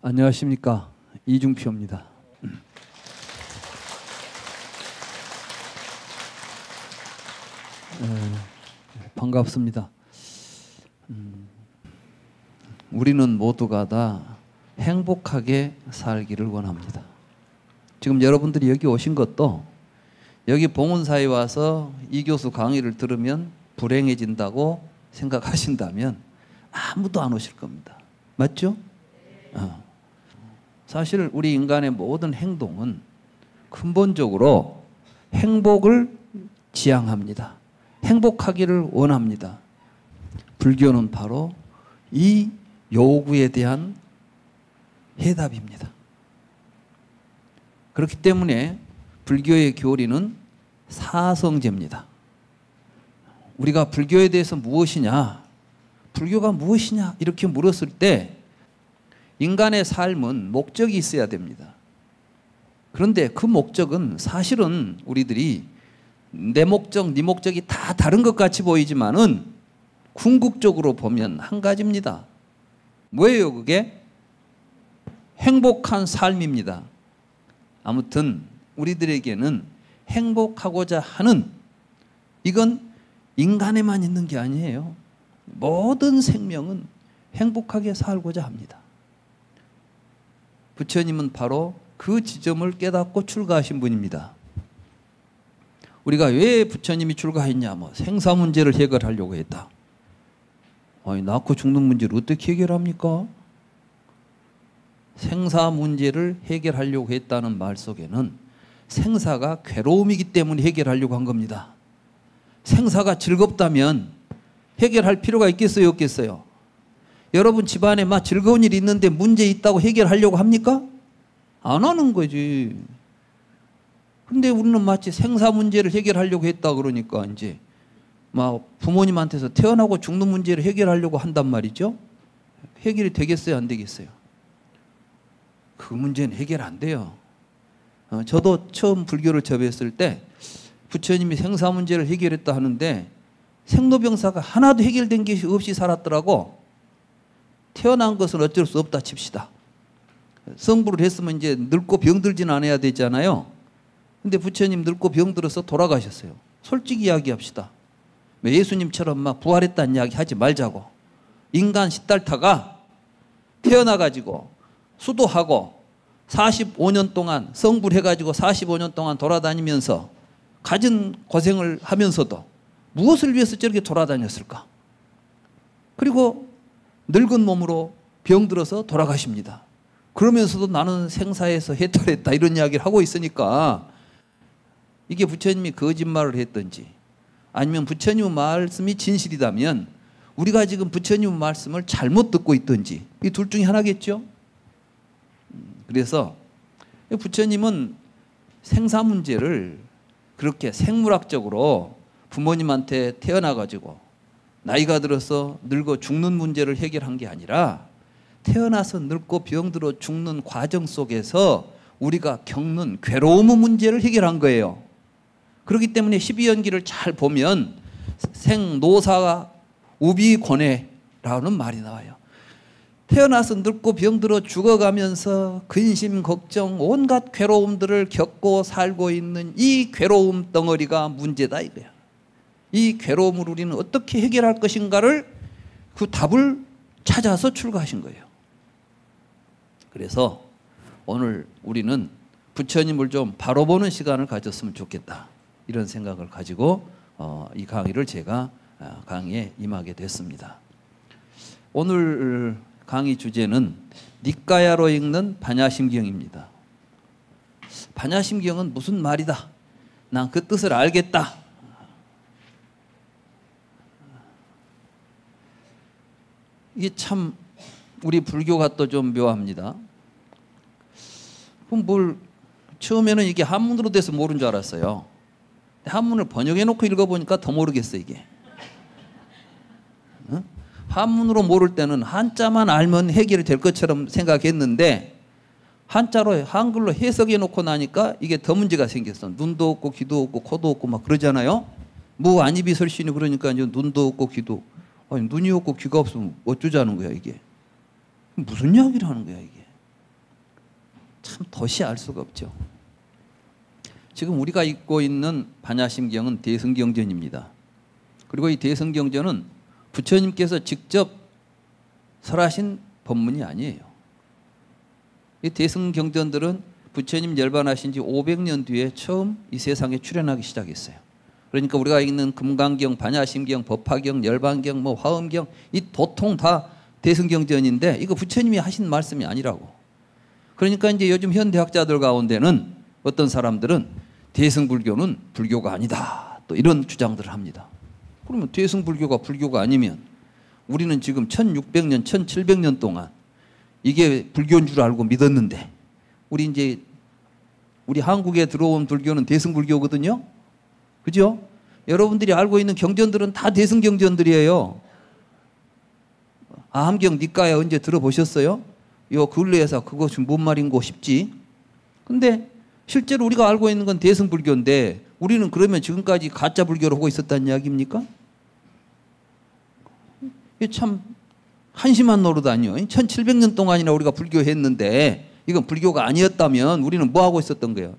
안녕하십니까, 이중표입니다. 반갑습니다. 우리는 모두가 다 행복하게 살기를 원합니다. 지금 여러분들이 여기 오신 것도 여기 봉은사에 와서 이 교수 강의를 들으면 불행해진다고 생각하신다면 아무도 안 오실 겁니다. 맞죠? 사실 우리 인간의 모든 행동은 근본적으로 행복을 지향합니다. 행복하기를 원합니다. 불교는 바로 이 요구에 대한 해답입니다. 그렇기 때문에 불교의 교리는 사성제입니다. 우리가 불교에 대해서 무엇이냐, 불교가 무엇이냐 이렇게 물었을 때 인간의 삶은 목적이 있어야 됩니다. 그런데 그 목적은 사실은 우리들이 내 목적, 네 목적이 다 다른 것 같이 보이지만은 궁극적으로 보면 한 가지입니다. 뭐예요 그게? 행복한 삶입니다. 아무튼 우리들에게는 행복하고자 하는, 이건 인간에만 있는 게 아니에요. 모든 생명은 행복하게 살고자 합니다. 부처님은 바로 그 지점을 깨닫고 출가하신 분입니다. 우리가 왜 부처님이 출가했냐? 생사 문제를 해결하려고 했다. 아니, 낳고 죽는 문제를 어떻게 해결합니까? 생사 문제를 해결하려고 했다는 말 속에는 생사가 괴로움이기 때문에 해결하려고 한 겁니다. 생사가 즐겁다면 해결할 필요가 있겠어요, 없겠어요? 여러분 집안에 막 즐거운 일이 있는데 문제 있다고 해결하려고 합니까? 안 하는 거지. 근데 우리는 마치 생사 문제를 해결하려고 했다 그러니까 이제 막 부모님한테서 태어나고 죽는 문제를 해결하려고 한단 말이죠. 해결이 되겠어요, 안 되겠어요? 그 문제는 해결 안 돼요. 저도 처음 불교를 접했을 때 부처님이 생사 문제를 해결했다 하는데 생로병사가 하나도 해결된 것이 없이 살았더라고. 태어난 것은 어쩔 수 없다 칩시다. 성불을 했으면 이제 늙고 병들진 않아야 되잖아요. 근데 부처님 늙고 병들어서 돌아가셨어요. 솔직히 이야기합시다. 예수님처럼 막 부활했다는 이야기 하지 말자고. 인간 시달타가 태어나가지고 수도하고 45년 동안 성불해가지고 45년 동안 돌아다니면서 갖은 고생을 하면서도 무엇을 위해서 저렇게 돌아다녔을까? 그리고 늙은 몸으로 병들어서 돌아가십니다. 그러면서도 나는 생사에서 해탈했다 이런 이야기를 하고 있으니까 이게 부처님이 거짓말을 했든지 아니면 부처님의 말씀이 진실이라면 우리가 지금 부처님의 말씀을 잘못 듣고 있든지 이 둘 중에 하나겠죠. 그래서 부처님은 생사 문제를 그렇게 생물학적으로 부모님한테 태어나가지고 나이가 들어서 늙어 죽는 문제를 해결한 게 아니라 태어나서 늙고 병들어 죽는 과정 속에서 우리가 겪는 괴로움의 문제를 해결한 거예요. 그렇기 때문에 12연기를 잘 보면 생노사 우비곤해라는 말이 나와요. 태어나서 늙고 병들어 죽어가면서 근심, 걱정, 온갖 괴로움들을 겪고 살고 있는 이 괴로움 덩어리가 문제다 이거야. 이 괴로움을 우리는 어떻게 해결할 것인가를 그 답을 찾아서 출가하신 거예요. 그래서 오늘 우리는 부처님을 좀 바로 보는 시간을 가졌으면 좋겠다 이런 생각을 가지고 이 강의를 제가 강의에 임하게 됐습니다. 오늘 강의 주제는 니까야로 읽는 반야심경입니다. 반야심경은 무슨 말이다. 난 그 뜻을 알겠다. 이게 참 우리 불교가 또 좀 묘합니다. 그럼 처음에는 이게 한문으로 돼서 모르는 줄 알았어요. 한문을 번역해 놓고 읽어보니까 더 모르겠어 이게. 한문으로 모를 때는 한자만 알면 해결이 될 것처럼 생각했는데 한글로 해석해 놓고 나니까 이게 더 문제가 생겼어. 눈도 없고 귀도 없고 코도 없고 막 그러잖아요. 무안이비설신이 그러니까 이제 눈도 없고 귀도, 아니 눈이 없고 귀가 없으면 어쩌자는 거야 이게. 무슨 이야기를 하는 거야 이게. 참 도시 알 수가 없죠. 지금 우리가 읽고 있는 반야심경은 대승경전입니다. 그리고 이 대승경전은 부처님께서 직접 설하신 법문이 아니에요. 이 대승경전들은 부처님 열반하신 지 500년 뒤에 처음 이 세상에 출현하기 시작했어요. 그러니까 우리가 읽는 금강경, 반야심경, 법화경, 열반경, 뭐 화엄경 이 도통 다 대승경전인데 이거 부처님이 하신 말씀이 아니라고. 그러니까 이제 요즘 현대학자들 가운데는 어떤 사람들은 대승불교는 불교가 아니다. 또 이런 주장들을 합니다. 그러면 대승불교가 불교가 아니면 우리는 지금 1600년, 1700년 동안 이게 불교인 줄 알고 믿었는데 우리 한국에 들어온 불교는 대승불교거든요. 그죠? 여러분들이 알고 있는 경전들은 다 대승경전들이에요. 아함경 니까야 언제 들어보셨어요? 요 근래에서 그것이 뭔 말인고 싶지. 근데 실제로 우리가 알고 있는 건 대승불교인데 우리는 그러면 지금까지 가짜 불교를 하고 있었다는 이야기입니까? 이게 참 한심한 노릇 아니요. 1700년 동안이나 우리가 불교했는데 이건 불교가 아니었다면 우리는 뭐 하고 있었던 거예요?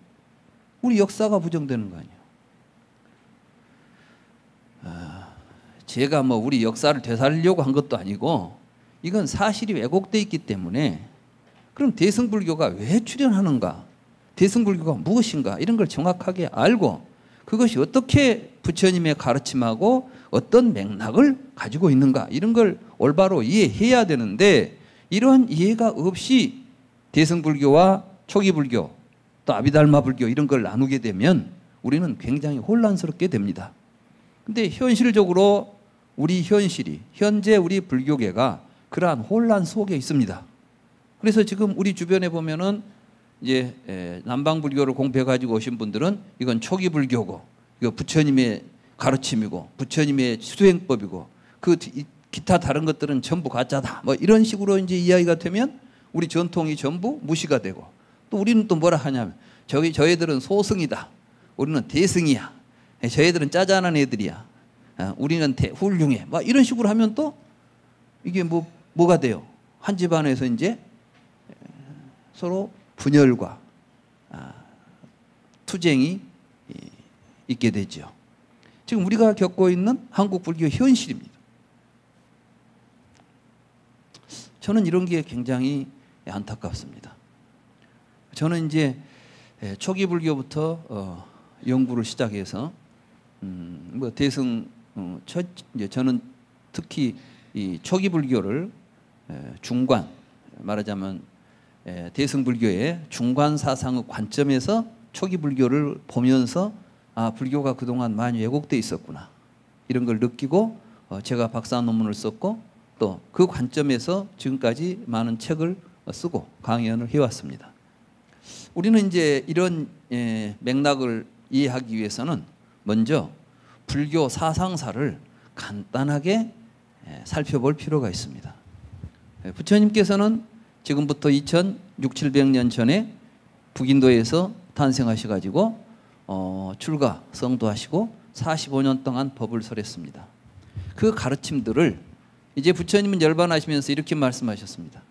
우리 역사가 부정되는 거 아니에요. 제가 뭐 우리 역사를 되살리려고 한 것도 아니고 이건 사실이 왜곡되어 있기 때문에 그럼 대승불교가 왜 출현하는가? 대승불교가 무엇인가? 이런 걸 정확하게 알고 그것이 어떻게 부처님의 가르침하고 어떤 맥락을 가지고 있는가? 이런 걸 올바로 이해해야 되는데 이런 이해가 없이 대승불교와 초기불교 또 아비달마불교 이런 걸 나누게 되면 우리는 굉장히 혼란스럽게 됩니다. 근데 현실적으로 우리 현실이 현재 우리 불교계가 그러한 혼란 속에 있습니다. 그래서 지금 우리 주변에 보면은 이제 남방불교를 공부해 가지고 오신 분들은 이건 초기불교고 이거 부처님의 가르침이고 부처님의 수행법이고 그 기타 다른 것들은 전부 가짜다. 뭐 이런 식으로 이제 이야기가 되면 우리 전통이 전부 무시가 되고 또 우리는 또 뭐라 하냐면 저희들은 소승이다. 우리는 대승이야. 저희들은 짜잔한 애들이야. 우리는 훌륭해. 막 이런 식으로 하면 또 이게 뭐가 돼요? 한 집안에서 이제 서로 분열과 투쟁이 있게 되죠. 지금 우리가 겪고 있는 한국 불교 현실입니다. 저는 이런 게 굉장히 안타깝습니다. 저는 이제 초기 불교부터 연구를 시작해서 뭐 대승 이제 저는 특히 이 초기 불교를 중관 말하자면 대승 불교의 중관 사상의 관점에서 초기 불교를 보면서 아 불교가 그동안 많이 왜곡돼 있었구나 이런 걸 느끼고 제가 박사 논문을 썼고 또 그 관점에서 지금까지 많은 책을 쓰고 강연을 해왔습니다. 우리는 이제 이런 맥락을 이해하기 위해서는 먼저 불교 사상사를 간단하게 살펴볼 필요가 있습니다. 부처님께서는 지금부터 2600~700년 전에 북인도에서 탄생하셔가지고 출가 성도하시고 45년 동안 법을 설했습니다. 그 가르침들을 이제 부처님은 열반하시면서 이렇게 말씀하셨습니다.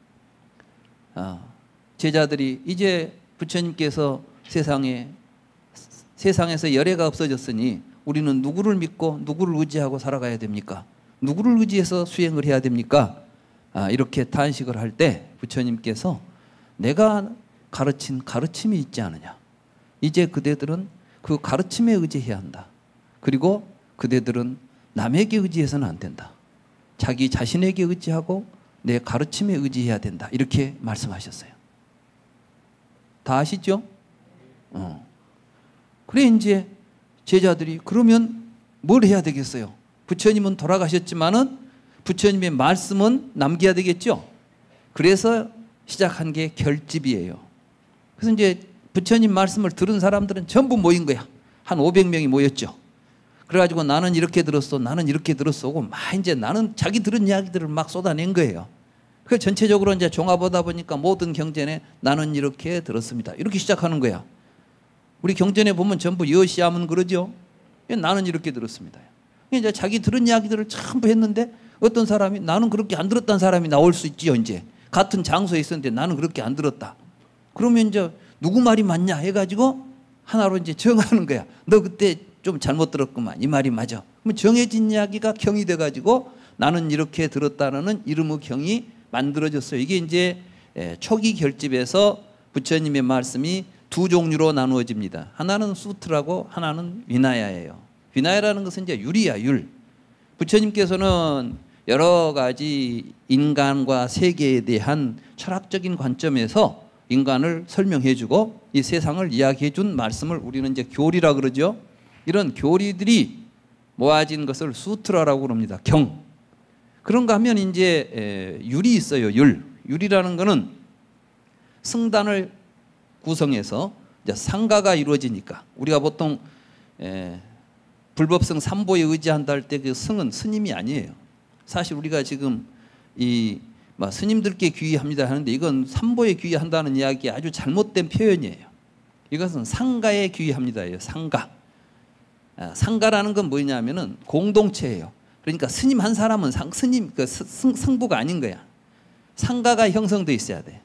제자들이 이제 부처님께서 세상에서 열애가 없어졌으니 우리는 누구를 믿고 누구를 의지하고 살아가야 됩니까? 누구를 의지해서 수행을 해야 됩니까? 이렇게 탄식을 할 때 부처님께서 내가 가르친 가르침이 있지 않느냐. 이제 그대들은 그 가르침에 의지해야 한다. 그리고 그대들은 남에게 의지해서는 안 된다. 자기 자신에게 의지하고 내 가르침에 의지해야 된다. 이렇게 말씀하셨어요. 다 아시죠? 그래 이제 제자들이 그러면 뭘 해야 되겠어요? 부처님은 돌아가셨지만은 부처님의 말씀은 남겨야 되겠죠? 그래서 시작한 게 결집이에요. 그래서 이제 부처님 말씀을 들은 사람들은 전부 모인 거야. 한 500명이 모였죠. 그래가지고 나는 이렇게 들었어, 나는 이렇게 들었어 하고 막 이제 나는 자기 들은 이야기들을 막 쏟아낸 거예요. 그 전체적으로 이제 종합하다 보니까 모든 경전에 나는 이렇게 들었습니다. 이렇게 시작하는 거야. 우리 경전에 보면 전부 여시하면 그러죠. 나는 이렇게 들었습니다. 이제 자기 들은 이야기들을 전부 했는데 어떤 사람이 나는 그렇게 안 들었다는 사람이 나올 수 있지요, 이제. 같은 장소에 있었는데 나는 그렇게 안 들었다. 그러면 이제 누구 말이 맞냐 해가지고 하나로 이제 정하는 거야. 너 그때 좀 잘못 들었구만. 이 말이 맞아. 그럼 정해진 이야기가 경이 돼가지고 나는 이렇게 들었다는 이름의 경이 만들어졌어요. 이게 이제 초기 결집에서 부처님의 말씀이 두 종류로 나누어집니다. 하나는 수트라고 하나는 위나야예요. 위나야라는 것은 이제 율이야, 율. 부처님께서는 여러 가지 인간과 세계에 대한 철학적인 관점에서 인간을 설명해 주고 이 세상을 이야기해 준 말씀을 우리는 이제 교리라 그러죠. 이런 교리들이 모아진 것을 수트라라고 그럽니다. 경. 그런가 하면 이제 율이 있어요. 율. 율이라는 거는 승단을 구성해서 이제 상가가 이루어지니까 우리가 보통 불법성 삼보에 의지한다 할 때 그 승은 스님이 아니에요. 사실 우리가 지금 이 스님들께 귀의합니다 하는데 이건 삼보에 귀의한다는 이야기 아주 잘못된 표현이에요. 이것은 상가에 귀의합니다예요. 상가. 상가라는 건 뭐냐면은 공동체예요. 그러니까 스님 한 사람은 스님 성부가 아닌 거야. 상가가 형성돼 있어야 돼.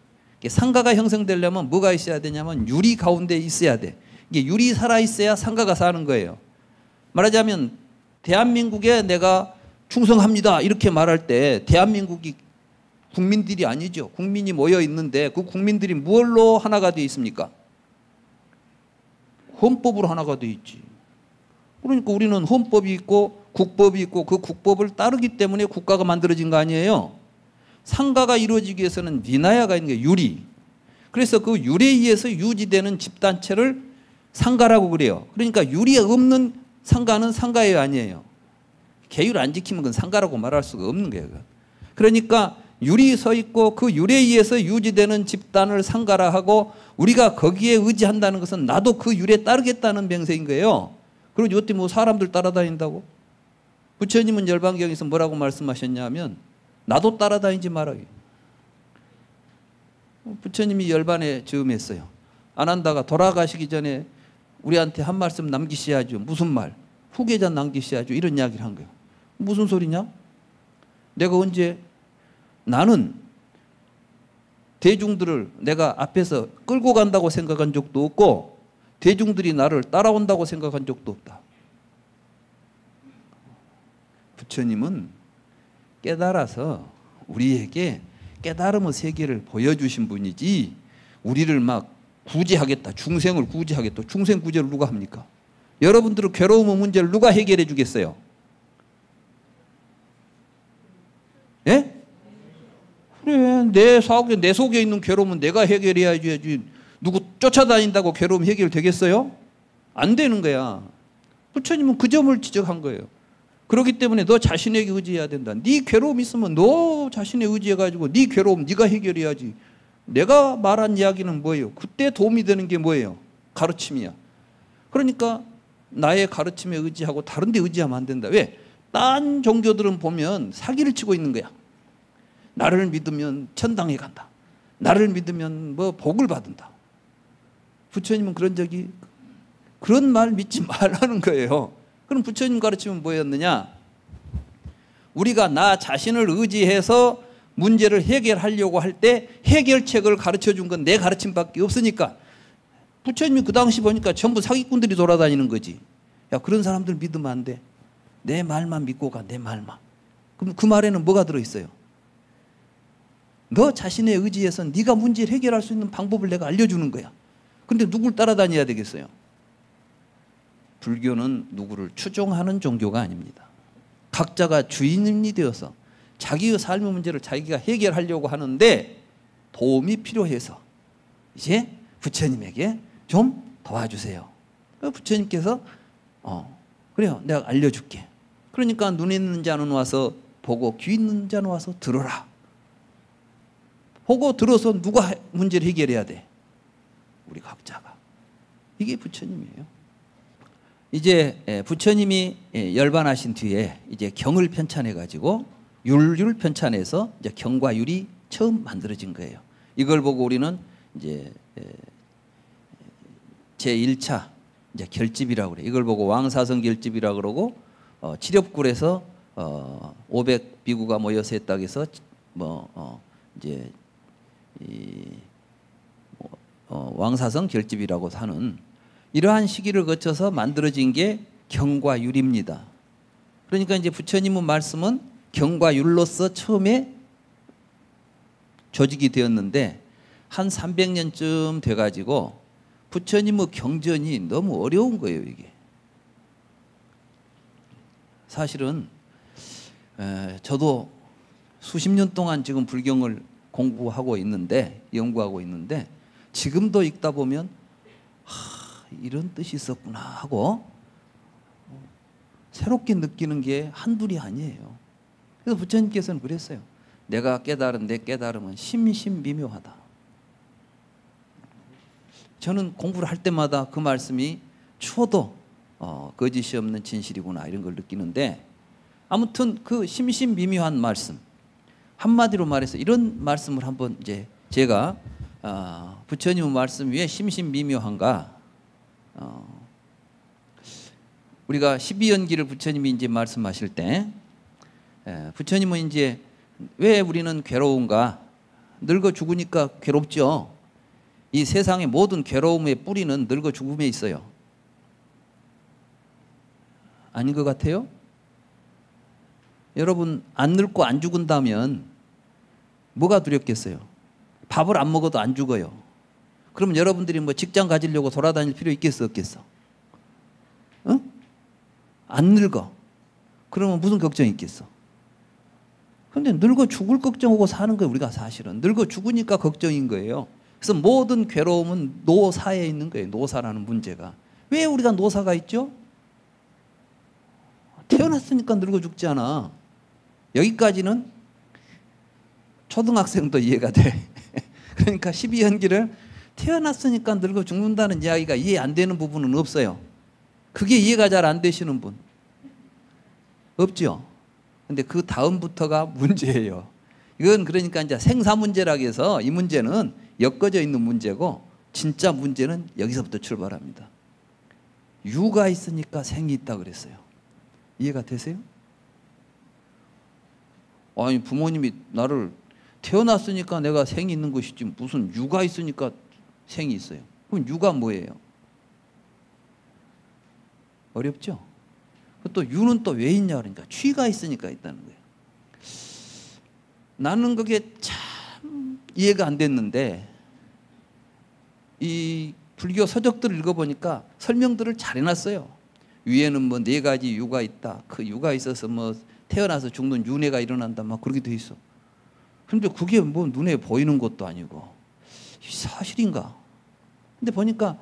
상가가 형성되려면 뭐가 있어야 되냐면 율이 가운데 있어야 돼. 이게 율이 살아 있어야 상가가 사는 거예요. 말하자면 대한민국에 내가 충성합니다 이렇게 말할 때 대한민국이 국민들이 아니죠. 국민이 모여 있는데 그 국민들이 뭘로 하나가 되어 있습니까? 헌법으로 하나가 되어 있지. 그러니까 우리는 헌법이 있고 국법이 있고 그 국법을 따르기 때문에 국가가 만들어진 거 아니에요. 상가가 이루어지기 위해서는 위나야가 있는 게 율이. 그래서 그 율에 의해서 유지되는 집단체를 상가라고 그래요. 그러니까 율이 없는 상가는 상가예요, 아니에요? 계율 안 지키면 그건 상가라고 말할 수가 없는 거예요. 그러니까 율이 서 있고 그 율에 의해서 유지되는 집단을 상가라 하고 우리가 거기에 의지한다는 것은 나도 그 율에 따르겠다는 명세인 거예요. 그리고 이때 뭐 사람들 따라다닌다고? 부처님은 열반경에서 뭐라고 말씀하셨냐면 나도 따라다니지 말아요. 부처님이 열반에 즈음했어요. 아난다가 돌아가시기 전에 우리한테 한 말씀 남기셔야죠. 무슨 말? 후계자 남기셔야죠. 이런 이야기를 한 거예요. 무슨 소리냐? 내가 언제 나는 대중들을 내가 앞에서 끌고 간다고 생각한 적도 없고 대중들이 나를 따라온다고 생각한 적도 없다. 부처님은 깨달아서 우리에게 깨달음의 세계를 보여주신 분이지 우리를 막 구제하겠다. 중생을 구제하겠다. 중생 구제를 누가 합니까? 여러분들의 괴로움의 문제를 누가 해결해 주겠어요? 예? 그래, 내 속에 있는 괴로움은 내가 해결해야지. 누구 쫓아다닌다고 괴로움 해결되겠어요? 안 되는 거야. 부처님은 그 점을 지적한 거예요. 그렇기 때문에 너 자신에게 의지해야 된다. 네 괴로움 있으면 너 자신에 의지해가지고 네 괴로움 네가 해결해야지. 내가 말한 이야기는 뭐예요? 그때 도움이 되는 게 뭐예요? 가르침이야. 그러니까 나의 가르침에 의지하고 다른 데 의지하면 안 된다. 왜? 딴 종교들은 보면 사기를 치고 있는 거야. 나를 믿으면 천당에 간다. 나를 믿으면 뭐 복을 받는다. 부처님은 그런 말 믿지 말라는 거예요. 그럼 부처님 가르침은 뭐였느냐? 우리가 나 자신을 의지해서 문제를 해결하려고 할 때 해결책을 가르쳐 준 건 내 가르침밖에 없으니까 부처님이 그 당시 보니까 전부 사기꾼들이 돌아다니는 거지. 야, 그런 사람들 믿으면 안 돼. 내 말만 믿고 가, 내 말만. 그럼 그 말에는 뭐가 들어있어요? 너 자신의 의지에서 네가 문제를 해결할 수 있는 방법을 내가 알려주는 거야. 그런데 누굴 따라다녀야 되겠어요? 불교는 누구를 추종하는 종교가 아닙니다. 각자가 주인이 되어서 자기의 삶의 문제를 자기가 해결하려고 하는데 도움이 필요해서 이제 부처님에게 좀 도와주세요. 부처님께서 그래요, 내가 알려줄게. 그러니까 눈 있는 자는 와서 보고 귀 있는 자는 와서 들어라. 보고 들어서 누가 문제를 해결해야 돼? 우리 각자가. 이게 부처님이에요. 이제 부처님이 열반하신 뒤에 이제 경을 편찬해 가지고 율 편찬해서 이제 경과 율이 처음 만들어진 거예요. 이걸 보고 우리는 이제 제 1차 이제 결집이라고 그래. 이걸 보고 왕사성 결집이라고 그러고 칠엽굴에서 500 비구가 모여서 했다고 해서 이제 이 왕사성 결집이라고 하는 이러한 시기를 거쳐서 만들어진 게 경과 율입니다. 그러니까 이제 부처님의 말씀은 경과 율로서 처음에 조직이 되었는데 한 300년쯤 돼가지고 부처님의 경전이 너무 어려운 거예요, 이게. 사실은 저도 수십 년 동안 지금 불경을 공부하고 있는데, 연구하고 있는데, 지금도 읽다 보면 이런 뜻이 있었구나 하고 새롭게 느끼는 게 한둘이 아니에요. 그래서 부처님께서는 그랬어요. 내가 깨달은 내 깨달음은 심심미묘하다. 저는 공부를 할 때마다 그 말씀이 추워도 거짓이 없는 진실이구나 이런 걸 느끼는데, 아무튼 그 심심미묘한 말씀, 한마디로 말해서 이런 말씀을 한번 이제 제가 부처님의 말씀 왜 심심미묘한가, 우리가 12연기를 부처님이 이제 말씀하실 때 부처님은 이제 왜 우리는 괴로운가, 늙어 죽으니까 괴롭죠. 이 세상의 모든 괴로움의 뿌리는 늙어 죽음에 있어요. 아닌 것 같아요? 여러분, 안 늙고 안 죽은다면 뭐가 두렵겠어요? 밥을 안 먹어도 안 죽어요. 그러면 여러분들이 뭐 직장 가지려고 돌아다닐 필요 있겠어, 없겠어? 응? 안 늙어. 그러면 무슨 걱정이 있겠어? 근데 늙어 죽을 걱정하고 사는 거예요, 우리가 사실은. 늙어 죽으니까 걱정인 거예요. 그래서 모든 괴로움은 노사에 있는 거예요, 노사라는 문제가. 왜 우리가 노사가 있죠? 태어났으니까 늙어 죽지 않아. 여기까지는 초등학생도 이해가 돼. 그러니까 12연기를 태어났으니까 늙어 죽는다는 이야기가 이해 안 되는 부분은 없어요. 그게 이해가 잘 안 되시는 분 없죠? 근데 그 다음부터가 문제예요. 이건 그러니까 이제 생사 문제라고 해서 이 문제는 엮어져 있는 문제고, 진짜 문제는 여기서부터 출발합니다. 유가 있으니까 생이 있다 그랬어요. 이해가 되세요? 아니, 부모님이 나를 태어났으니까 내가 생이 있는 것이지 무슨 유가 있으니까 생이 있어요. 그럼 유가 뭐예요? 어렵죠? 또 유는 또 왜 있냐 그러니까 취가 있으니까 있다는 거예요. 나는 그게 참 이해가 안 됐는데, 이 불교 서적들을 읽어보니까 설명들을 잘 해놨어요. 위에는 뭐 4가지 유가 있다. 그 유가 있어서 뭐 태어나서 죽는 윤회가 일어난다. 막 그렇게 돼 있어. 근데 그게 뭐 눈에 보이는 것도 아니고 사실인가? 근데 보니까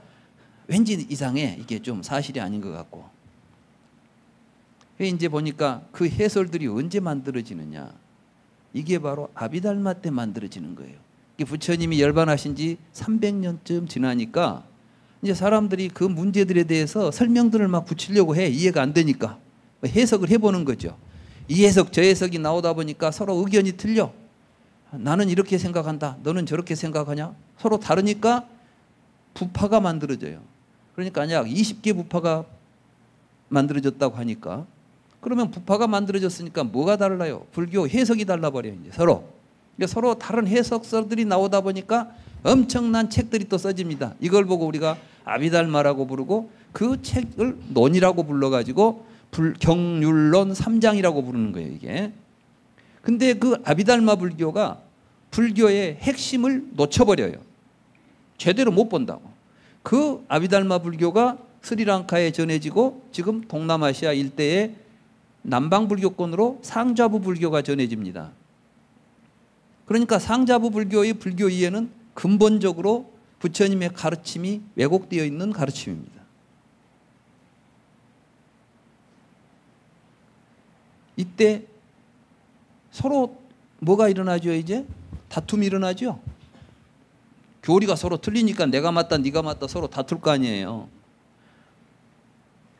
왠지 이상해. 이게 좀 사실이 아닌 것 같고. 이제 보니까 그 해설들이 언제 만들어지느냐? 이게 바로 아비달마 때 만들어지는 거예요. 부처님이 열반하신 지 300년쯤 지나니까 이제 사람들이 그 문제들에 대해서 설명들을 막 붙이려고 해. 이해가 안 되니까 해석을 해보는 거죠. 이 해석 저 해석이 나오다 보니까 서로 의견이 틀려. 나는 이렇게 생각한다, 너는 저렇게 생각하냐. 서로 다르니까 부파가 만들어져요. 그러니까 약 20개 부파가 만들어졌다고 하니까, 그러면 부파가 만들어졌으니까 뭐가 달라요? 불교 해석이 달라버려요. 이제 서로 다른 해석서들이 나오다 보니까 엄청난 책들이 또 써집니다. 이걸 보고 우리가 아비달마라고 부르고, 그 책을 논이라고 불러가지고 경률론 3장이라고 부르는 거예요, 이게. 근데 그 아비달마 불교가 불교의 핵심을 놓쳐버려요. 제대로 못 본다고. 그 아비달마 불교가 스리랑카에 전해지고 지금 동남아시아 일대에 남방 불교권으로 상좌부 불교가 전해집니다. 그러니까 상좌부 불교의 불교 이해는 근본적으로 부처님의 가르침이 왜곡되어 있는 가르침입니다. 이때 서로 뭐가 일어나죠? 이제 다툼이 일어나죠. 교리가 서로 틀리니까 내가 맞다 네가 맞다 서로 다툴 거 아니에요.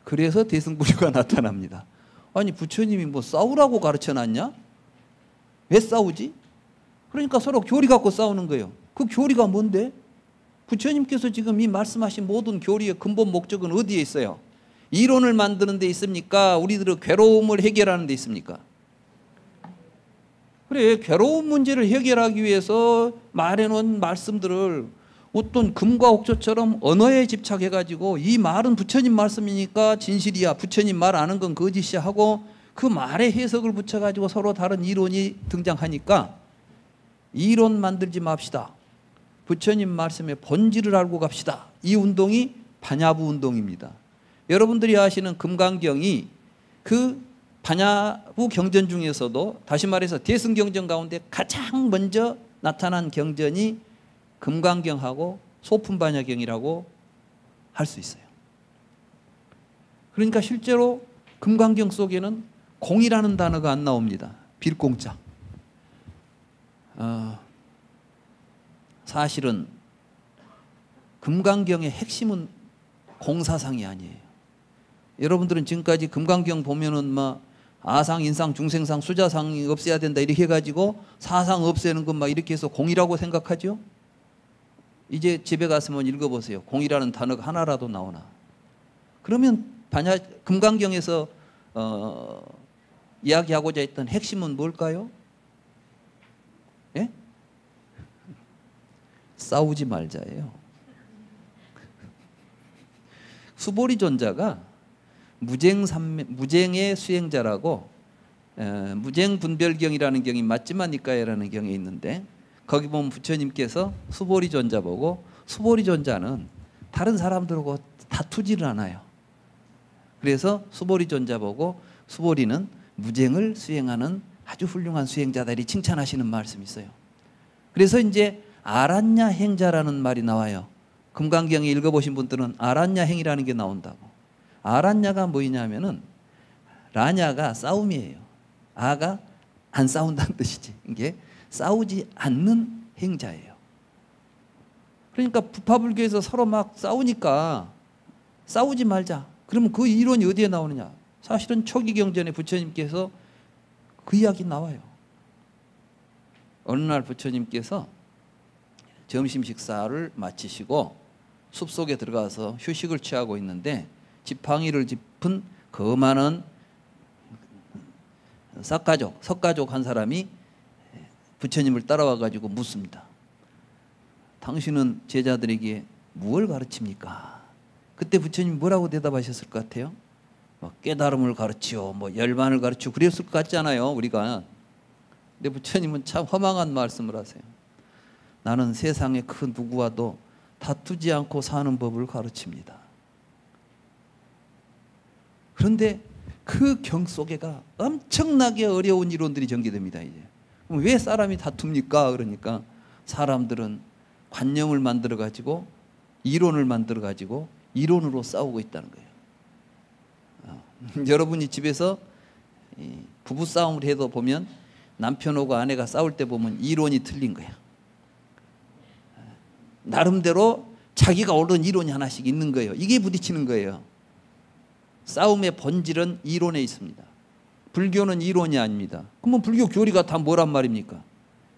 그래서 대승불교가 나타납니다. 아니, 부처님이 뭐 싸우라고 가르쳐놨냐? 왜 싸우지? 그러니까 서로 교리 갖고 싸우는 거예요. 그 교리가 뭔데? 부처님께서 지금 이 말씀하신 모든 교리의 근본 목적은 어디에 있어요? 이론을 만드는 데 있습니까? 우리들의 괴로움을 해결하는 데 있습니까? 그래, 괴로운 문제를 해결하기 위해서 말해놓은 말씀들을 어떤 금과 옥조처럼 언어에 집착해가지고 이 말은 부처님 말씀이니까 진실이야, 부처님 말 아는 건 거짓이야 하고 그 말에 해석을 붙여가지고 서로 다른 이론이 등장하니까 이론 만들지 맙시다. 부처님 말씀의 본질을 알고 갑시다. 이 운동이 반야부 운동입니다. 여러분들이 아시는 금강경이 그 반야부 경전 중에서도 다시 말해서 대승경전 가운데 가장 먼저 나타난 경전이 금강경하고 소품반야경이라고 할 수 있어요. 그러니까 실제로 금강경 속에는 공이라는 단어가 안 나옵니다. 빌공자. 사실은 금강경의 핵심은 공사상이 아니에요. 여러분들은 지금까지 금강경 보면은 막 아상, 인상, 중생상, 수자상이 없애야 된다 이렇게 해가지고 사상 없애는 것 막 이렇게 해서 공이라고 생각하죠? 이제 집에 가서만 읽어보세요. 공이라는 단어가 하나라도 나오나. 그러면 금강경에서 이야기하고자 했던 핵심은 뭘까요? 예? 싸우지 말자예요. 수보리존자가 무쟁의 수행자라고 무쟁분별경이라는 경이 맞지마니까야라는 경에 있는데 거기 보면 부처님께서 수보리존자 보고 수보리존자는 다른 사람들하고 다투지를 않아요. 그래서 수보리존자 보고 수보리는 무쟁을 수행하는 아주 훌륭한 수행자들이 칭찬하시는 말씀이 있어요. 그래서 이제 아란냐 행자라는 말이 나와요. 금강경에 읽어보신 분들은 아란냐 행이라는 게 나온다고. 아란냐가 뭐냐면은 라냐가 싸움이에요. 아가 안 싸운다는 뜻이지. 이게 싸우지 않는 행자예요. 그러니까 부파불교에서 서로 막 싸우니까 싸우지 말자. 그러면 그 이론이 어디에 나오느냐? 사실은 초기 경전에 부처님께서 그 이야기 나와요. 어느 날 부처님께서 점심 식사를 마치시고 숲속에 들어가서 휴식을 취하고 있는데 지팡이를 짚은 거만한 석가족 한 사람이 부처님을 따라와 가지고 묻습니다. 당신은 제자들에게 무엇을 가르칩니까? 그때 부처님 뭐라고 대답하셨을 것 같아요? 깨달음을 가르치오, 열반을 가르치오 그랬을 것 같잖아요, 우리가. 근데 부처님은 참 허망한 말씀을 하세요. 나는 세상의 그 누구와도 다투지 않고 사는 법을 가르칩니다. 그런데 그 경 속에가 엄청나게 어려운 이론들이 전개됩니다. 이제 그럼 왜 사람이 다툽니까? 그러니까 사람들은 관념을 만들어 가지고 이론을 만들어 가지고 이론으로 싸우고 있다는 거예요. 여러분이 집에서 부부 싸움을 해도 보면 남편하고 아내가 싸울 때 보면 이론이 틀린 거야. 나름대로 자기가 옳은 이론이 하나씩 있는 거예요. 이게 부딪히는 거예요. 싸움의 본질은 이론에 있습니다. 불교는 이론이 아닙니다. 그러면 불교 교리가 다 뭐란 말입니까?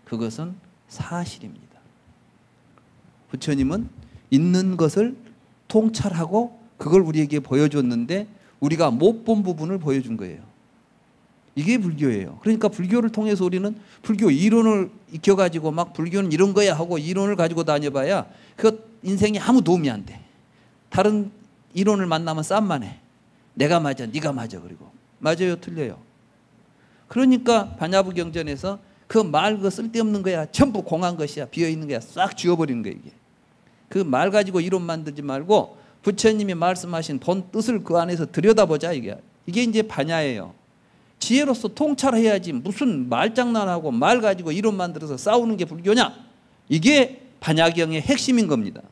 그것은 사실입니다. 부처님은 있는 것을 통찰하고 그걸 우리에게 보여줬는데 우리가 못 본 부분을 보여준 거예요. 이게 불교예요. 그러니까 불교를 통해서 우리는 불교 이론을 익혀가지고 막 불교는 이런 거야 하고 이론을 가지고 다녀봐야 그 인생에 아무 도움이 안 돼. 다른 이론을 만나면 싸움만 해. 내가 맞아, 네가 맞아. 그리고 맞아요, 틀려요. 그러니까 반야부 경전에서 그 말 그 쓸데없는 거야, 전부 공한 것이야, 비어 있는 거야, 싹 지워버리는 거야. 이게 그 말 가지고 이론 만들지 말고 부처님이 말씀하신 본 뜻을 그 안에서 들여다보자. 이게 이제 반야예요. 지혜로서 통찰해야지 무슨 말장난하고 말 가지고 이론 만들어서 싸우는 게 불교냐? 이게 반야경의 핵심인 겁니다.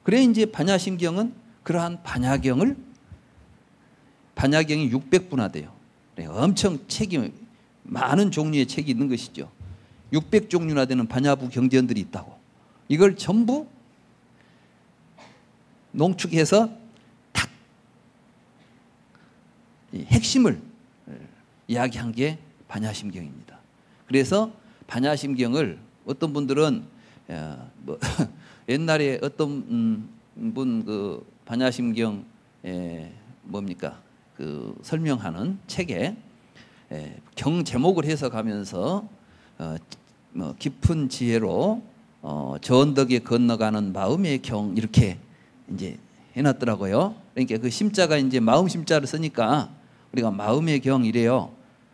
그래 이제 반야심경은 그러한 반야경이 600분화돼요. 엄청 책이 많은 종류의 책이 있는 것이죠. 600종류나 되는 반야부 경전들이 있다고. 이걸 전부 농축해서 탁 핵심을 이야기한 게 반야심경입니다. 그래서 반야심경을 어떤 분들은 옛날에 어떤 분 그 반야심경 뭡니까 그 설명하는 책에 경 제목을 해석하면서 깊은 지혜로 저 언덕에 건너가는 마음의 경 이렇게 이제 해놨더라고요. 그러니까 그 심자가 이제 마음 심자를 쓰니까 우리가 마음의 경 이래요.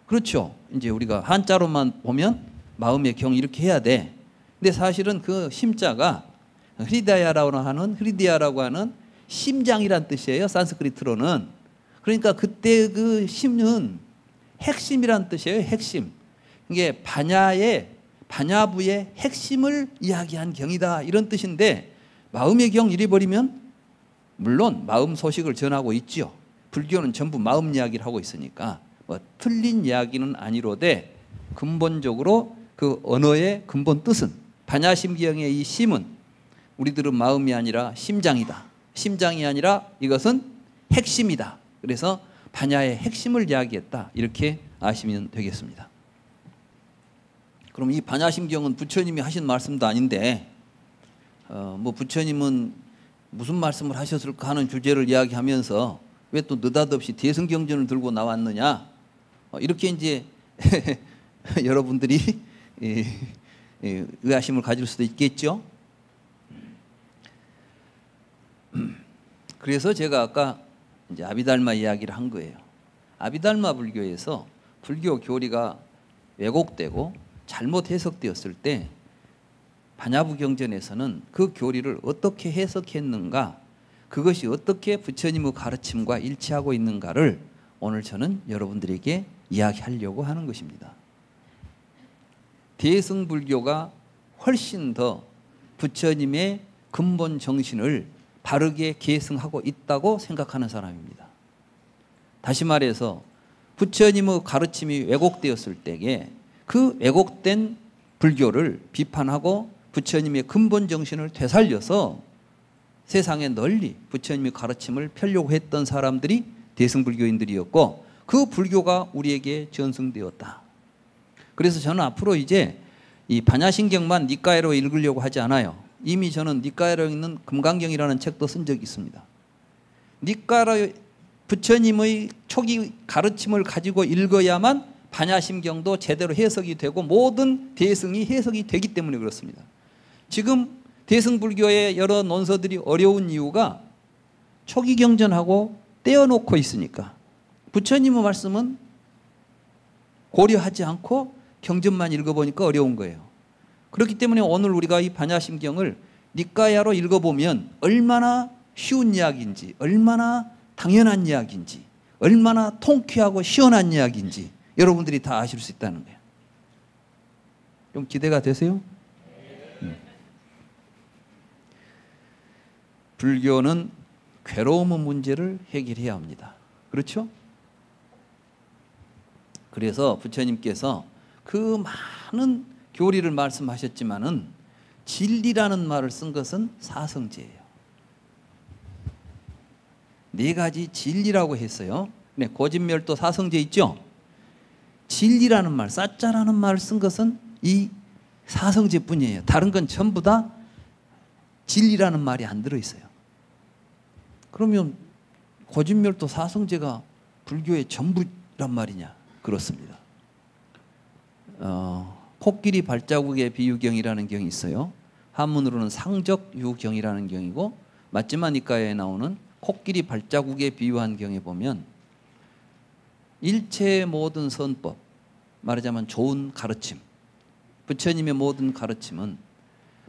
그렇죠. 이제 우리가 한자로만 보면 마음의 경 이렇게 해야 돼. 근데 사실은 그 심자가 흐리디아라고 하는 심장이란 뜻이에요. 산스크리트로는. 그러니까 그때 그 심은 핵심이란 뜻이에요. 핵심. 이게 반야부의 핵심을 이야기한 경이다 이런 뜻인데 마음의 경 이래 버리면 물론 마음 소식을 전하고 있죠. 불교는 전부 마음 이야기를 하고 있으니까 뭐 틀린 이야기는 아니로되 근본적으로 그 언어의 근본 뜻은 반야심경의 이 심은 우리들은 마음이 아니라 심장이다. 심장이 아니라 이것은 핵심이다. 그래서 반야의 핵심을 이야기했다. 이렇게 아시면 되겠습니다. 그럼 이 반야심경은 부처님이 하신 말씀도 아닌데 뭐 부처님은 무슨 말씀을 하셨을까 하는 주제를 이야기하면서 왜 또 느닷없이 대승경전을 들고 나왔느냐 이렇게 이제 여러분들이 의아심을 가질 수도 있겠죠. 그래서 제가 아까 이제 아비달마 이야기를 한 거예요. 아비달마 불교에서 불교 교리가 왜곡되고 잘못 해석되었을 때 반야부 경전에서는 그 교리를 어떻게 해석했는가, 그것이 어떻게 부처님의 가르침과 일치하고 있는가를 오늘 저는 여러분들에게 이야기하려고 하는 것입니다. 대승불교가 훨씬 더 부처님의 근본 정신을 바르게 계승하고 있다고 생각하는 사람입니다. 다시 말해서 부처님의 가르침이 왜곡되었을 때에 그 왜곡된 불교를 비판하고 부처님의 근본 정신을 되살려서 세상에 널리 부처님의 가르침을 펴려고 했던 사람들이 대승불교인들이었고 그 불교가 우리에게 전승되었다. 그래서 저는 앞으로 이제 이 반야심경만 니까야로 읽으려고 하지 않아요. 이미 저는 니까야로 있는 금강경이라는 책도 쓴 적이 있습니다. 니까야로 부처님의 초기 가르침을 가지고 읽어야만 반야심경도 제대로 해석이 되고 모든 대승이 해석이 되기 때문에 그렇습니다. 지금 대승불교의 여러 논서들이 어려운 이유가 초기 경전하고 떼어놓고 있으니까 부처님의 말씀은 고려하지 않고 경전만 읽어보니까 어려운 거예요. 그렇기 때문에 오늘 우리가 이 반야심경을 니까야로 읽어보면 얼마나 쉬운 이야기인지, 얼마나 당연한 이야기인지, 얼마나 통쾌하고 시원한 이야기인지 여러분들이 다 아실 수 있다는 거예요. 좀 기대가 되세요? 불교는 괴로움의 문제를 해결해야 합니다. 그렇죠? 그래서 부처님께서 그 많은 교리를 말씀하셨지만은 진리라는 말을 쓴 것은 사성제예요. 네 가지 진리라고 했어요. 네, 고진멸도 사성제 있죠? 진리라는 말, 사자라는 말을 쓴 것은 이 사성제뿐이에요. 다른 건 전부 다 진리라는 말이 안 들어있어요. 그러면 고진멸도 사성제가 불교의 전부란 말이냐? 그렇습니다. 코끼리 발자국의 비유경이라는 경이 있어요. 한문으로는 상적유경이라는 경이고 맞지마니까에 나오는 코끼리 발자국에 비유한 경에 보면 일체의 모든 선법, 말하자면 좋은 가르침, 부처님의 모든 가르침은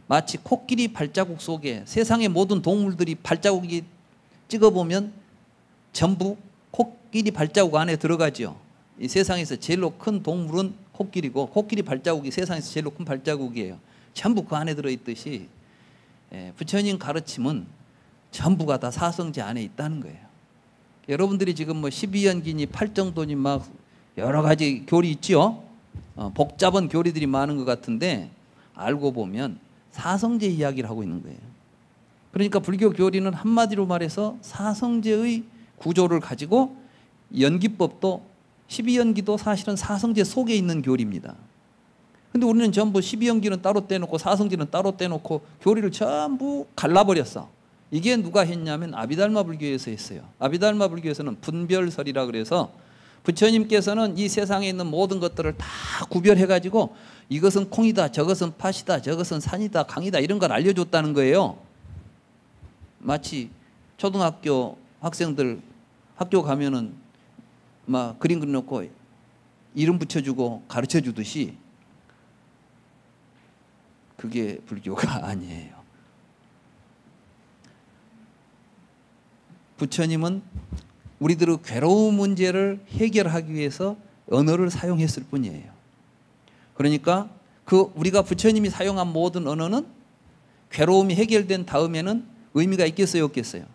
마치 코끼리 발자국 속에 세상의 모든 동물들이 발자국이 찍어보면 전부 코끼리 발자국 안에 들어가죠. 이 세상에서 제일로 큰 동물은 코끼리고 코끼리 발자국이 세상에서 제일로 큰 발자국이에요. 전부 그 안에 들어있듯이 부처님 가르침은 전부가 다 사성제 안에 있다는 거예요. 여러분들이 지금 뭐 12연기니 팔정도니 막 여러 가지 교리 있죠. 복잡한 교리들이 많은 것 같은데 알고 보면 사성제 이야기를 하고 있는 거예요. 그러니까 불교 교리는 한마디로 말해서 사성제의 구조를 가지고 연기법도 12연기도 사실은 사성제 속에 있는 교리입니다. 근데 우리는 전부 12연기는 따로 떼놓고 사성제는 따로 떼놓고 교리를 전부 갈라버렸어. 이게 누가 했냐면 아비달마 불교에서 했어요. 아비달마 불교에서는 분별설이라 그래서 부처님께서는 이 세상에 있는 모든 것들을 다 구별해가지고 이것은 콩이다, 저것은 팥이다, 저것은 산이다, 강이다 이런 걸 알려줬다는 거예요. 마치 초등학교 학생들 학교 가면은 막 그림 그려놓고 이름 붙여주고 가르쳐 주듯이 그게 불교가 아니에요. 부처님은 우리들의 괴로운 문제를 해결하기 위해서 언어를 사용했을 뿐이에요. 그러니까 우리가 부처님이 사용한 모든 언어는 괴로움이 해결된 다음에는 의미가 있겠어요, 없겠어요?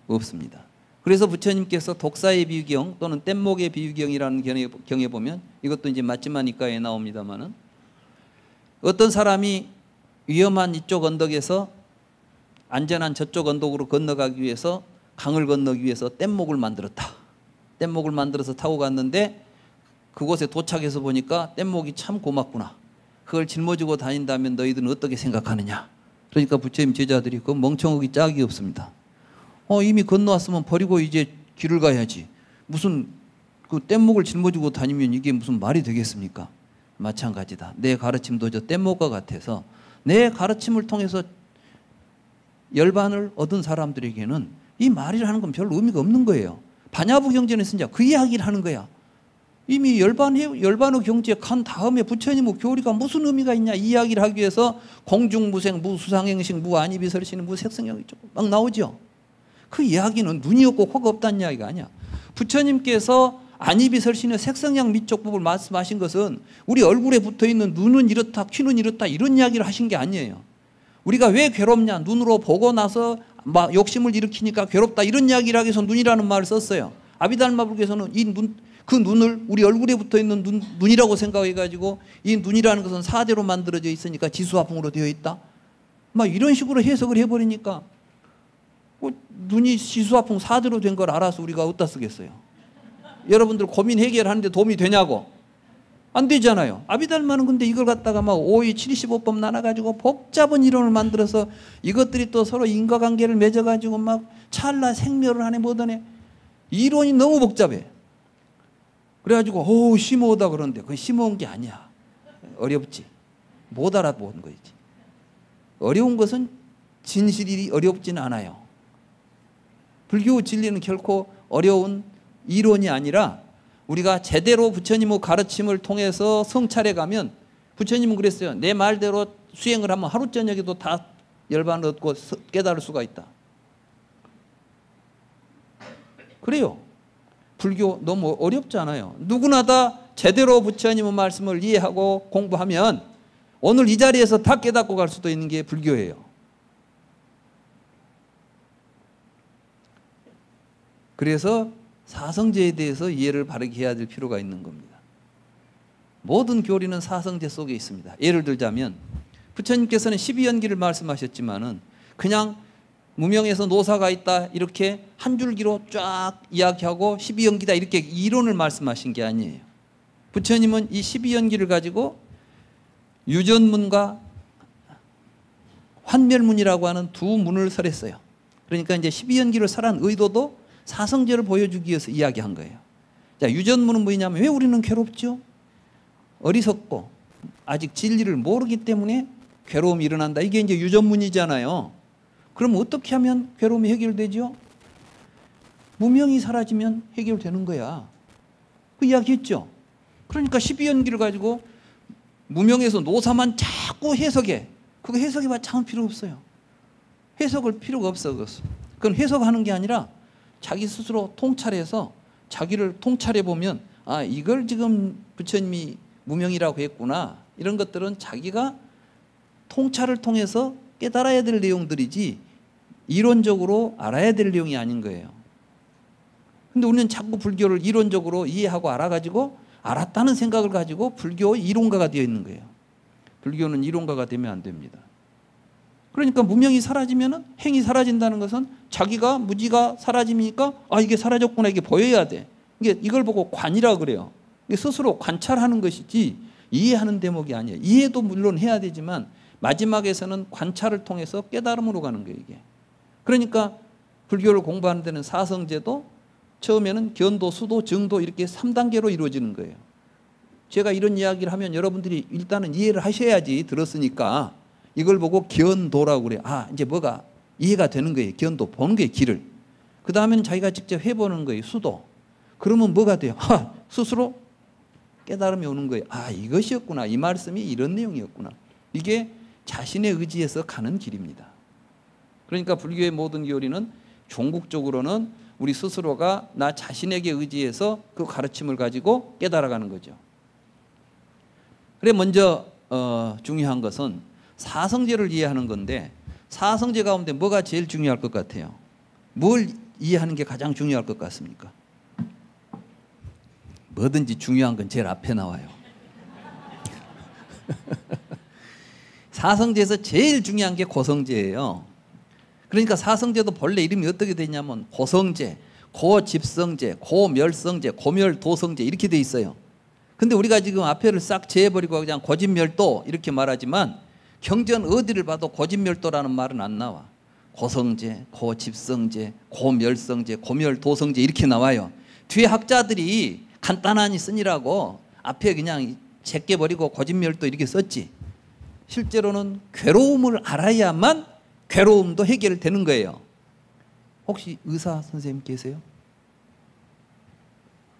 없습니다. 그래서 부처님께서 독사의 비유경 또는 뗏목의 비유경이라는 경에 보면 이것도 이제 맞지마니까에 나옵니다만은 어떤 사람이 위험한 이쪽 언덕에서 안전한 저쪽 언덕으로 건너가기 위해서 강을 건너기 위해서 뗏목을 만들었다. 뗏목을 만들어서 타고 갔는데 그곳에 도착해서 보니까 뗏목이 참 고맙구나. 그걸 짊어지고 다닌다면 너희들은 어떻게 생각하느냐. 그러니까 부처님 제자들이 그 멍청하기 짝이 없습니다. 이미 건너왔으면 버리고 이제 길을 가야지. 무슨 그 뗏목을 짊어지고 다니면 이게 무슨 말이 되겠습니까? 마찬가지다. 내 가르침도 저 뗏목과 같아서 내 가르침을 통해서 열반을 얻은 사람들에게는 이 말이라는 건 별로 의미가 없는 거예요. 반야부 경전에 쓴 그 이야기를 하는 거야. 이미 열반의 경지에 간 다음에 부처님의 교리가 무슨 의미가 있냐 이 이야기를 하기 위해서 공중무생, 무수상행식, 무안이비설신, 무색성형 막 나오죠. 그 이야기는 눈이 없고 코가 없다는 이야기가 아니야. 부처님께서 안이비설신의 색성양 미적법을 말씀하신 것은 우리 얼굴에 붙어있는 눈은 이렇다, 귀는 이렇다 이런 이야기를 하신 게 아니에요. 우리가 왜 괴롭냐, 눈으로 보고 나서 막 욕심을 일으키니까 괴롭다 이런 이야기를 하기 위해서 눈이라는 말을 썼어요. 아비달마 불교에서는 그 눈을 우리 얼굴에 붙어있는 눈이라고 생각해가지고 이 눈이라는 것은 사대로 만들어져 있으니까 지수화풍으로 되어 있다. 막 이런 식으로 해석을 해버리니까 눈이 지수화풍 사대로 된 걸 알아서 우리가 어디다 쓰겠어요. 여러분들 고민 해결하는데 도움이 되냐고. 안 되잖아요. 아비달마는 근데 이걸 갖다가 막 5의 75법 나눠가지고 복잡한 이론을 만들어서 이것들이 또 서로 인과관계를 맺어가지고 막 찰나 생멸을 하네 뭐더네. 이론이 너무 복잡해. 그래가지고 심오하다 그러는데 그건 심오한 게 아니야. 어렵지. 못 알아보는 거지. 어려운 것은 진실이 어렵지는 않아요. 불교 진리는 결코 어려운 이론이 아니라 우리가 제대로 부처님의 가르침을 통해서 성찰해 가면 부처님은 그랬어요. 내 말대로 수행을 하면 하루 저녁에도 다 열반을 얻고 깨달을 수가 있다. 그래요. 불교 너무 어렵지 않아요. 누구나 다 제대로 부처님의 말씀을 이해하고 공부하면 오늘 이 자리에서 다 깨닫고 갈 수도 있는 게 불교예요. 그래서 사성제에 대해서 이해를 바르게 해야 될 필요가 있는 겁니다. 모든 교리는 사성제 속에 있습니다. 예를 들자면 부처님께서는 12연기를 말씀하셨지만은 그냥 무명에서 노사가 있다 이렇게 한 줄기로 쫙 이야기하고 12연기다 이렇게 이론을 말씀하신 게 아니에요. 부처님은 이 12연기를 가지고 유전문과 환멸문이라고 하는 두 문을 설했어요. 그러니까 이제 12연기를 설한 의도도 사성제를 보여주기 위해서 이야기한 거예요. 자, 유전문은 뭐냐면 왜 우리는 괴롭죠? 어리석고 아직 진리를 모르기 때문에 괴로움이 일어난다. 이게 이제 유전문이잖아요. 그럼 어떻게 하면 괴로움이 해결되죠? 무명이 사라지면 해결되는 거야. 그 이야기 했죠. 그러니까 12연기를 가지고 무명에서 노사만 자꾸 해석해. 그거 해석해봤자 아무 필요 없어요. 해석할 필요가 없어. 그건 해석하는 게 아니라 자기 스스로 통찰해서 자기를 통찰해 보면 아, 이걸 지금 부처님이 무명이라고 했구나. 이런 것들은 자기가 통찰을 통해서 깨달아야 될 내용들이지 이론적으로 알아야 될 내용이 아닌 거예요. 근데 우리는 자꾸 불교를 이론적으로 이해하고 알아가지고 알았다는 생각을 가지고 불교 이론가가 되어 있는 거예요. 불교는 이론가가 되면 안 됩니다. 그러니까 무명이 사라지면 행이 사라진다는 것은 자기가 무지가 사라지니까 아, 이게 사라졌구나 이게 보여야 돼. 이걸 보고 관이라 그래요. 이게 스스로 관찰하는 것이지 이해하는 대목이 아니에요. 이해도 물론 해야 되지만 마지막에서는 관찰을 통해서 깨달음으로 가는 거예요. 이게. 그러니까 불교를 공부하는 데는 사성제도 처음에는 견도, 수도, 정도 이렇게 3단계로 이루어지는 거예요. 제가 이런 이야기를 하면 여러분들이 일단은 이해를 하셔야지 들었으니까 이걸 보고 견도라고 그래요. 아, 이제 뭐가 이해가 되는 거예요. 견도, 보는 거예요, 길을. 그 다음에는 자기가 직접 해보는 거예요, 수도. 그러면 뭐가 돼요? 스스로 깨달음이 오는 거예요. 아, 이것이었구나. 이 말씀이 이런 내용이었구나. 이게 자신의 의지에서 가는 길입니다. 그러니까 불교의 모든 교리는 종국적으로는 우리 스스로가 나 자신에게 의지해서 그 가르침을 가지고 깨달아가는 거죠. 그래 먼저 중요한 것은 사성제를 이해하는 건데 사성제 가운데 뭐가 제일 중요할 것 같아요? 뭘 이해하는 게 가장 중요할 것 같습니까? 뭐든지 중요한 건 제일 앞에 나와요. 사성제에서 제일 중요한 게 고성제예요. 그러니까 사성제도 본래 이름이 어떻게 되냐면 고성제, 고집성제, 고멸성제, 고멸도성제 이렇게 돼 있어요. 근데 우리가 지금 앞에를 싹 제해버리고 그냥 고집멸도 이렇게 말하지만 경전 어디를 봐도 고집멸도라는 말은 안 나와. 고성제, 고집성제, 고멸성제, 고멸도성제 이렇게 나와요. 뒤에 학자들이 간단하니 쓰니라고 앞에 그냥 제껴버리고 고집멸도 이렇게 썼지. 실제로는 괴로움을 알아야만 괴로움도 해결되는 거예요. 혹시 의사 선생님 계세요?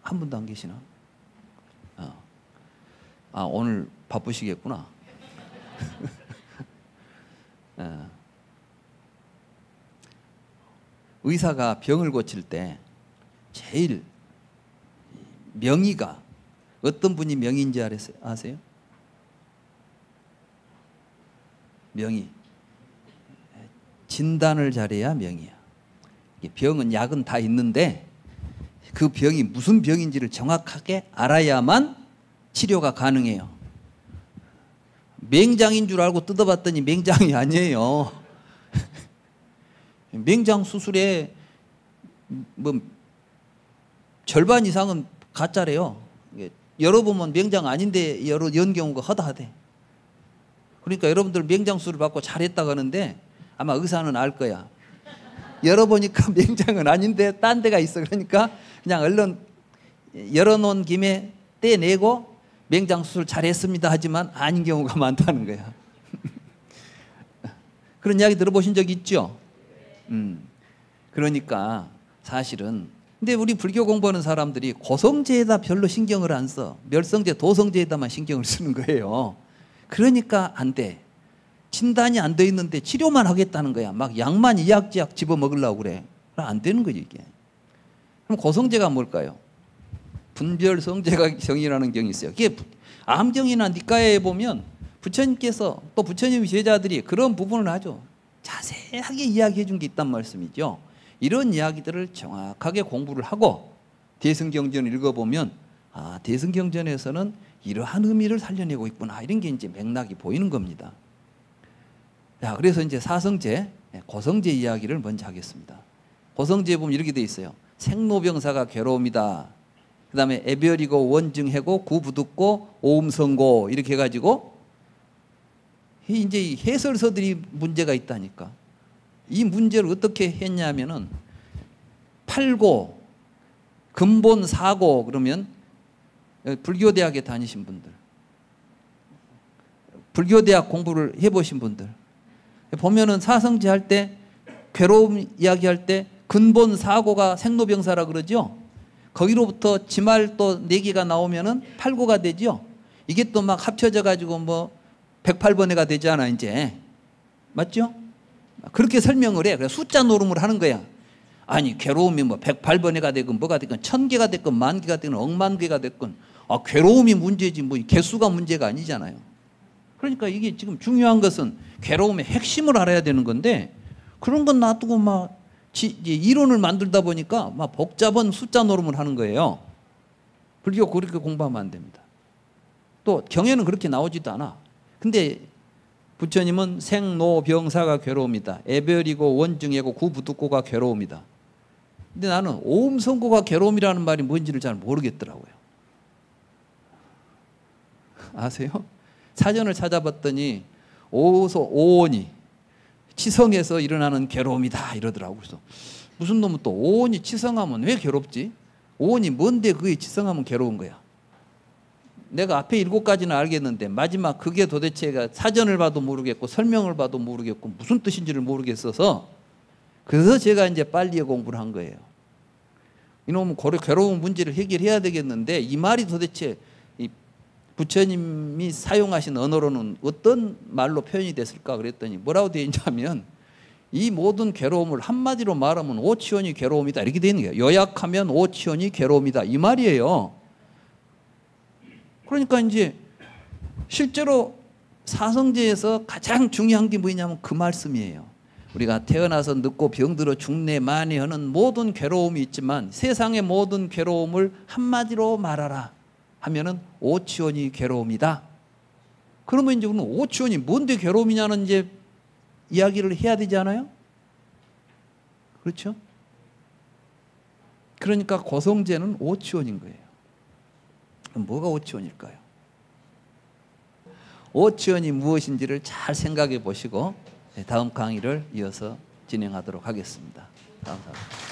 한 분도 안 계시나? 오늘 바쁘시겠구나. 의사가 병을 고칠 때 제일 명의가 어떤 분이 명의인지 아세요? 명의. 진단을 잘해야 명의야. 병은 약은 다 있는데 그 병이 무슨 병인지를 정확하게 알아야만 치료가 가능해요. 맹장인 줄 알고 뜯어봤더니 맹장이 아니에요. 맹장 수술에 뭐 절반 이상은 가짜래요. 열어보면 맹장 아닌데 연 경우가 허다하대. 그러니까 여러분들 맹장 수술 받고 잘했다고 하는데 아마 의사는 알 거야. 열어보니까 맹장은 아닌데 딴 데가 있어. 그러니까 그냥 얼른 열어놓은 김에 떼내고 맹장 수술 잘했습니다 하지만 아닌 경우가 많다는 거야. 그런 이야기 들어보신 적 있죠? 그러니까 사실은 근데 우리 불교 공부하는 사람들이 고성제에다 별로 신경을 안 써. 멸성제, 도성제에다만 신경을 쓰는 거예요. 그러니까 안 돼. 진단이 안 돼 있는데 치료만 하겠다는 거야. 막 약만 이약지약 집어먹으려고 그래. 안 되는 거지 이게. 그럼 고성제가 뭘까요? 분별성제가 경이라는 경이 있어요. 이게 암경이나 니까에 보면 부처님께서 또 부처님의 제자들이 그런 부분을 아주 자세하게 이야기해 준 게 있단 말씀이죠. 이런 이야기들을 정확하게 공부를 하고 대승경전을 읽어보면 아, 대승경전에서는 이러한 의미를 살려내고 있구나. 이런 게 이제 맥락이 보이는 겁니다. 자, 그래서 이제 사성제, 고성제 이야기를 먼저 하겠습니다. 고성제에 보면 이렇게 돼 있어요. 생로병사가 괴로움이다. 그 다음에 애별이고 원증해고 구부득고 오음성고 이렇게 해가지고 이제 해설서들이 문제가 있다니까. 이 문제를 어떻게 했냐면은 팔고 근본 사고 그러면 불교대학에 다니신 분들, 불교대학 공부를 해보신 분들 보면은 사성제 할 때 괴로움 이야기할 때 근본 사고가 생로병사라 그러죠. 거기로부터 지말 또 4개가 나오면은 8고가 되죠. 이게 또 막 합쳐져 가지고 뭐 108번회가 되잖아 이제. 맞죠? 그렇게 설명을 해. 그래서 숫자 노름을 하는 거야. 아니 괴로움이 뭐 108번회가 되건 뭐가 되건 1000개가 됐건 10,000개가 되건 억만 개가 됐건 괴로움이 문제지 뭐 개수가 문제가 아니잖아요. 그러니까 이게 지금 중요한 것은 괴로움의 핵심을 알아야 되는 건데 그런 건 놔두고 막 이론을 만들다 보니까 막 복잡한 숫자 노름을 하는 거예요. 불교 그렇게 공부하면 안 됩니다. 또 경에는 그렇게 나오지도 않아. 근데 부처님은 생로병사가 괴로움이다. 애별이고 원증이고 구부득고가 괴로움이다. 근데 나는 오음성고가 괴로움이라는 말이 뭔지를 잘 모르겠더라고요. 아세요? 사전을 찾아봤더니 오온이 치성에서 일어나는 괴로움이다 이러더라고요. 그래서 무슨 놈은 또 오온이 치성하면 왜 괴롭지? 오온이 뭔데 그게 치성하면 괴로운 거야. 내가 앞에 7가지는 알겠는데 마지막 그게 도대체가 사전을 봐도 모르겠고 설명을 봐도 모르겠고 무슨 뜻인지를 모르겠어서 그래서 제가 이제 빨리 공부를 한 거예요. 이놈은 괴로운 문제를 해결해야 되겠는데 이 말이 도대체 이 부처님이 사용하신 언어로는 어떤 말로 표현이 됐을까 그랬더니 뭐라고 되어 있냐면 이 모든 괴로움을 한마디로 말하면 오치원이 괴로움이다 이렇게 되어 있는 거예요. 요약하면 오치원이 괴로움이다 이 말이에요. 그러니까 이제 실제로 사성제에서 가장 중요한 게 뭐냐면 그 말씀이에요. 우리가 태어나서 늙고 병들어 죽네 마네 하는 모든 괴로움이 있지만 세상의 모든 괴로움을 한마디로 말하라 하면은 오치원이 괴로움이다. 그러면 이제 우리는 오치원이 뭔데 괴로움이냐는 이제 이야기를 해야 되지 않아요? 그렇죠? 그러니까 고성제는 오치원인 거예요. 그럼 뭐가 오치원일까요? 오치원이 무엇인지를 잘 생각해 보시고 다음 강의를 이어서 진행하도록 하겠습니다. 감사합니다.